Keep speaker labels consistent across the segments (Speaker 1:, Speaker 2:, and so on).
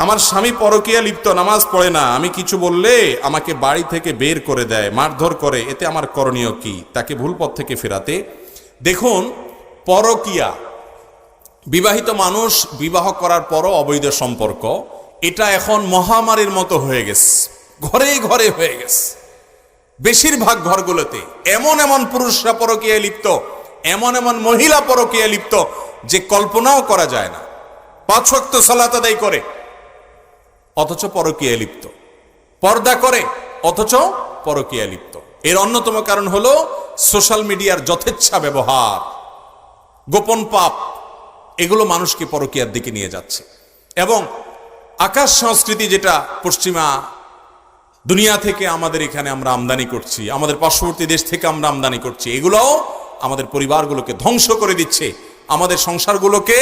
Speaker 1: আমার স্বামী পরকীয়া লিপ্ত, নামাজ পড়ে না, আমি কিছু বললে আমাকে বাড়ি থেকে বের করে দেয়, মারধর করে, এতে আমার করণীয় কি? তাকে ভুল পথ থেকে ফেরাতে। দেখুন, পরকীয়া, বিবাহিত মানুষ বিবাহ করার পরও অবৈধ সম্পর্ক, এটা এখন মহামারীর মতো হয়ে গেছে, ঘরে ঘরে হয়ে গেছে। বেশিরভাগ ঘরগুলোতে এমন এমন পুরুষরা পরকীয়ায় লিপ্ত, এমন এমন মহিলা পরকীয়ায় লিপ্ত যে কল্পনাও করা যায় না। 5 ওয়াক্ত সালাত আদায় করে অথচ পরকীয়ায় লিপ্ত, পর্দা করে অথচ পরকীয়ায় লিপ্ত। এর অন্যতম কারণ হলো সোশ্যাল মিডিয়ার যথেচ্ছা ব্যবহার, গোপন পাপ, এগুলো মানুষকে পরকীয়ার দিকে নিয়ে যাচ্ছে। এবং আকাশ সংস্কৃতি, যেটা পশ্চিমা দুনিয়া থেকে আমাদের এখানে আমরা আমদানি করছি, আমাদের পার্শ্ববর্তী দেশ থেকে আমরা আমদানি করছি, এগুলোও আমাদের পরিবারগুলোকে ধ্বংস করে দিচ্ছে, আমাদের সংসারগুলোকে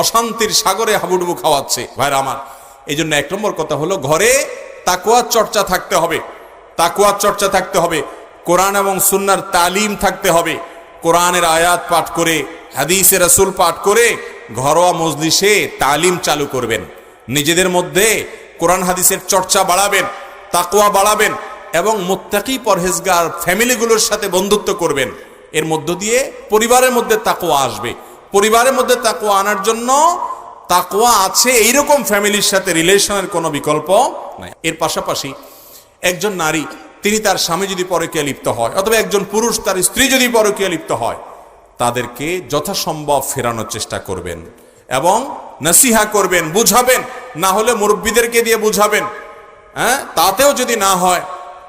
Speaker 1: অশান্তির সাগরে হাবুডুবু খাওয়াচ্ছে। ভাইরা আমার, এই জন্য 1 নম্বর কথা হলো ঘরে তাকওয়ার চর্চা থাকতে হবে, তাকওয়ার চর্চা থাকতে হবে, কোরআন এবং সুন্নাহর তালিম থাকতে হবে। কোরআনের আয়াত পাঠ করে, হাদিসে রাসূল পাঠ করে ঘরোয়া মজলিসে তালিম চালু করবেন, নিজেদের মধ্যে কোরআন হাদিসের চর্চা বাড়াবেন, তাকওয়া বাড়াবেন এবং মুত্তাকি পরহেজগার ফ্যামিলিগুলোর সাথে বন্ধুত্ব করবেন। এর মধ্য দিয়ে পরিবারের মধ্যে তাকওয়া আসবে। পরিবারের মধ্যে তাকওয়া আনার জন্য তাকওয়া আছে এইরকম ফ্যামিলির সাথে রিলেশনের কোনো বিকল্প নাই। এর পাশাপাশি একজন নারী, তিনি তার স্বামী যদি পরকীয়া লিপ্ত হয়, অথবা একজন পুরুষ তার স্ত্রী যদি পরকীয়া লিপ্ত হয়, তাদেরকে যথাসম্ভব ফেরানোর চেষ্টা করবেন এবং নসিহা করবেন, বুঝাবেন, না হলে মুরব্বীদেরকে দিয়ে বুঝাবেন। তাতেও যদি না হয়,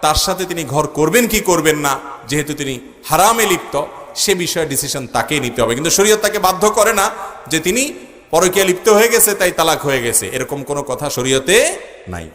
Speaker 1: তার সাথে তিনি ঘর করবেন কি করবেন না, যেহেতু তিনি হারামে লিপ্ত, সে বিষয়ে ডিসিশন তাকেই নিতে হবে। কিন্তু শরীয়ত তাকে বাধ্য করে না যে তিনি পরকীয়া লিপ্ত হয়ে গেছে তাই তালাক হয়ে গেছে, এরকম কোনো কথা শরীয়তে নাই।